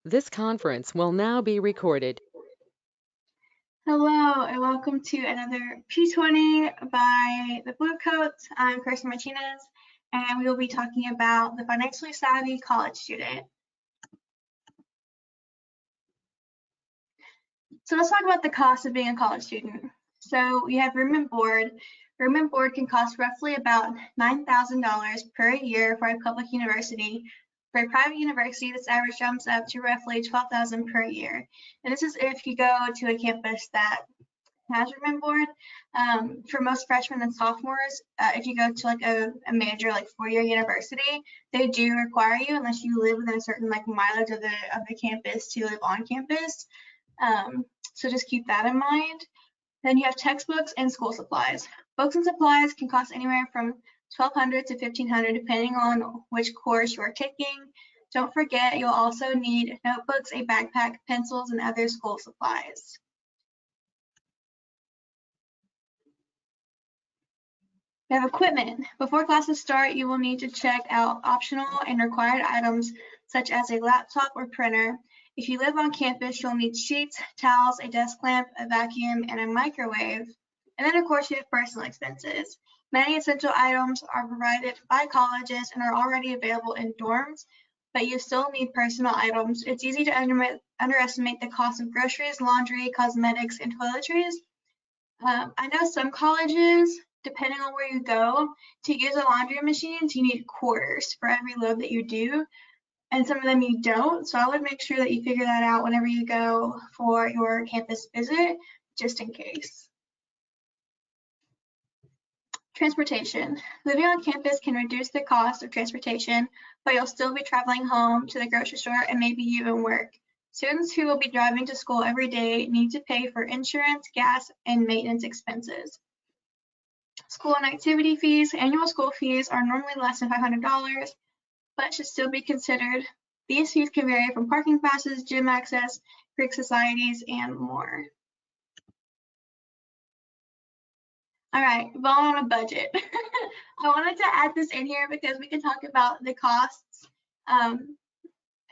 This conference will now be recorded. Hello and welcome to another P20 by the Bluecoats. I'm Kirsten Martinez and we will be talking about the financially savvy college student. So let's talk about the cost of being a college student. So we have room and board. Room and board can cost roughly about $9,000 per year for a public university. For a private university, this average jumps up to roughly $12,000 per year. And this is if you go to a campus that has room and board. For most freshmen and sophomores, if you go to like a major like 4-year university, they do require you, unless you live within a certain like mileage of the campus, to live on campus. So just keep that in mind. Then you have textbooks and school supplies. Books and supplies can cost anywhere from $1,200 to $1,500 depending on which course you are taking. Don't forget, you'll also need notebooks, a backpack, pencils, and other school supplies. We have equipment. Before classes start, you will need to check out optional and required items such as a laptop or printer. If you live on campus, you'll need sheets, towels, a desk lamp, a vacuum, and a microwave. And then, of course, you have personal expenses. Many essential items are provided by colleges and are already available in dorms, but you still need personal items. It's easy to underestimate the cost of groceries, laundry, cosmetics, and toiletries. I know some colleges, depending on where you go, to use a laundry machine, you need quarters for every load that you do, and some of them you don't. So I would make sure that you figure that out whenever you go for your campus visit, just in case. Transportation. Living on campus can reduce the cost of transportation, but you'll still be traveling home to the grocery store and maybe even work. Students who will be driving to school every day need to pay for insurance, gas, and maintenance expenses. School and activity fees. Annual school fees are normally less than $500, but should still be considered. These fees can vary from parking passes, gym access, Greek societies, and more. All right, Ballin On A Budget. I wanted to add this in here because we can talk about the costs and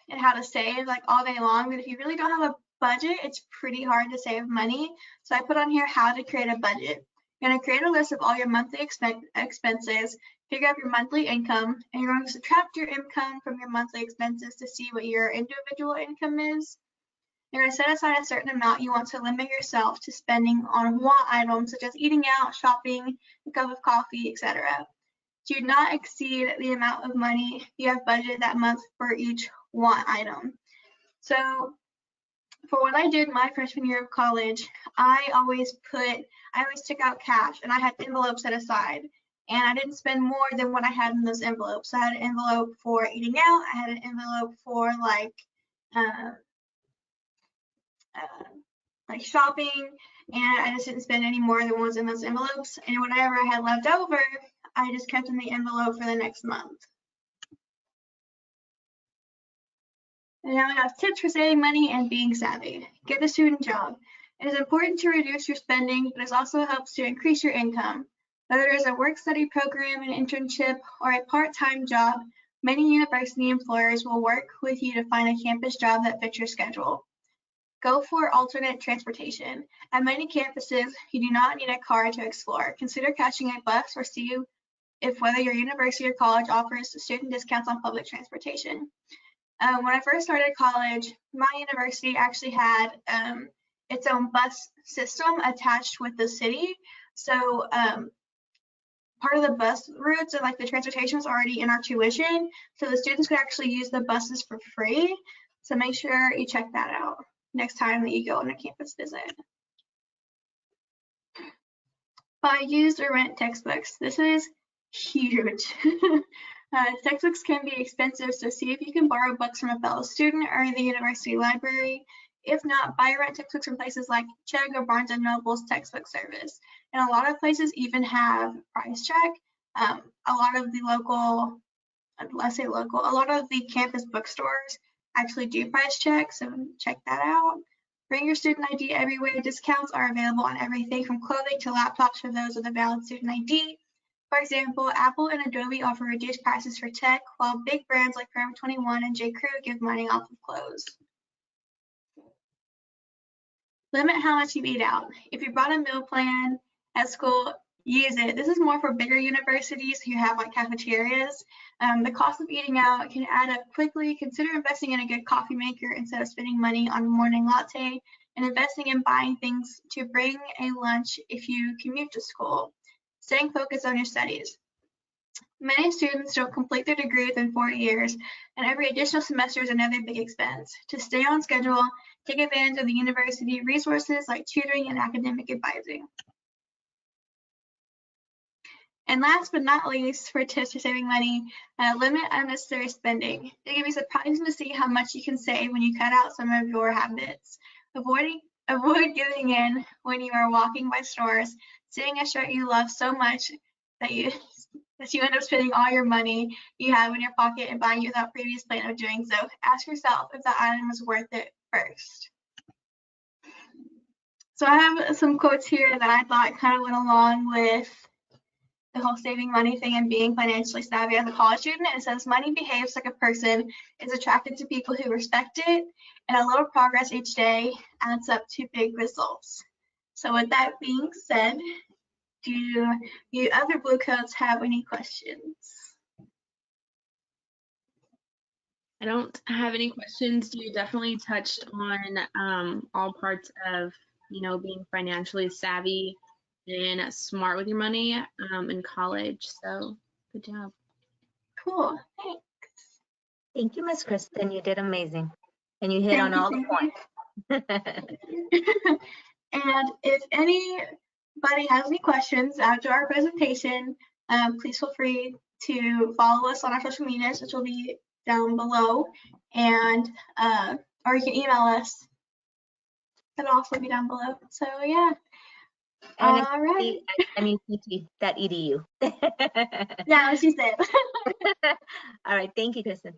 how to save like all day long, but if you really don't have a budget, it's pretty hard to save money. So I put on here how to create a budget. You're going to create a list of all your monthly expenses, figure out your monthly income, and you're going to subtract your income from your monthly expenses to see what your individual income is. You're going to set aside a certain amount you want to limit yourself to spending on want items such as eating out, shopping, a cup of coffee, etc. Do not exceed the amount of money you have budgeted that month for each want item. So for what I did my freshman year of college, I always took out cash and I had envelopes set aside, and I didn't spend more than what I had in those envelopes. I had an envelope for eating out, I had an envelope for like shopping, and I just didn't spend any more than what was in those envelopes, and whatever I had left over, I just kept in the envelope for the next month. And now we have tips for saving money and being savvy. Get a student job. It is important to reduce your spending, but it also helps to increase your income. Whether it is a work-study program, an internship, or a part-time job, many university employers will work with you to find a campus job that fits your schedule. Go for alternate transportation. At many campuses, you do not need a car to explore. Consider catching a bus or see if whether your university or college offers student discounts on public transportation. When I first started college, my university actually had its own bus system attached with the city. So part of the bus routes and like the transportation was already in our tuition. So the students could actually use the buses for free. So make sure you check that out next time that you go on a campus visit. Buy used or rent textbooks. This is huge. Textbooks can be expensive, so see if you can borrow books from a fellow student or the university library. If not, buy or rent textbooks from places like Chegg or Barnes & Noble's textbook service. And a lot of places even have price check. A lot of the local, a lot of the campus bookstores actually do price check, so check that out. Bring your student ID everywhere. Discounts are available on everything from clothing to laptops for those with a valid student ID. For example, Apple and Adobe offer reduced prices for tech, while big brands like Forever 21 and J. Crew give money off of clothes. Limit how much you eat out. If you brought a meal plan at school, use it. This is more for bigger universities who have like cafeterias. The cost of eating out can add up quickly. Consider investing in a good coffee maker instead of spending money on a morning latte, and investing in buying things to bring a lunch if you commute to school. Staying focused on your studies. Many students don't complete their degree within 4 years, and every additional semester is another big expense. To stay on schedule, take advantage of the university resources like tutoring and academic advising. And last but not least, for tips for saving money, limit unnecessary spending. It can be surprising to see how much you can save when you cut out some of your habits. Avoid giving in when you are walking by stores, seeing a shirt you love so much that you end up spending all your money you have in your pocket and buying it without previous plan of doing so. Ask yourself if the item is worth it first. So I have some quotes here that I thought kind of went along with the whole saving money thing and being financially savvy as a college student. It says money behaves like a person, is attracted to people who respect it, and a little progress each day adds up to big results. So with that being said, do you other blue coats have any questions? I don't have any questions. You definitely touched on all parts of, being financially savvy and smart with your money in college. So good job. Cool. Thanks. Thank you, Miss Kristen. You did amazing. And you hit on all the points. And if anybody has any questions after our presentation, please feel free to follow us on our social medias, which will be down below, and or you can email us. That'll also be down below. So yeah. And all right. MECT.edu. Yeah, what she said. All right. Thank you, Kristen.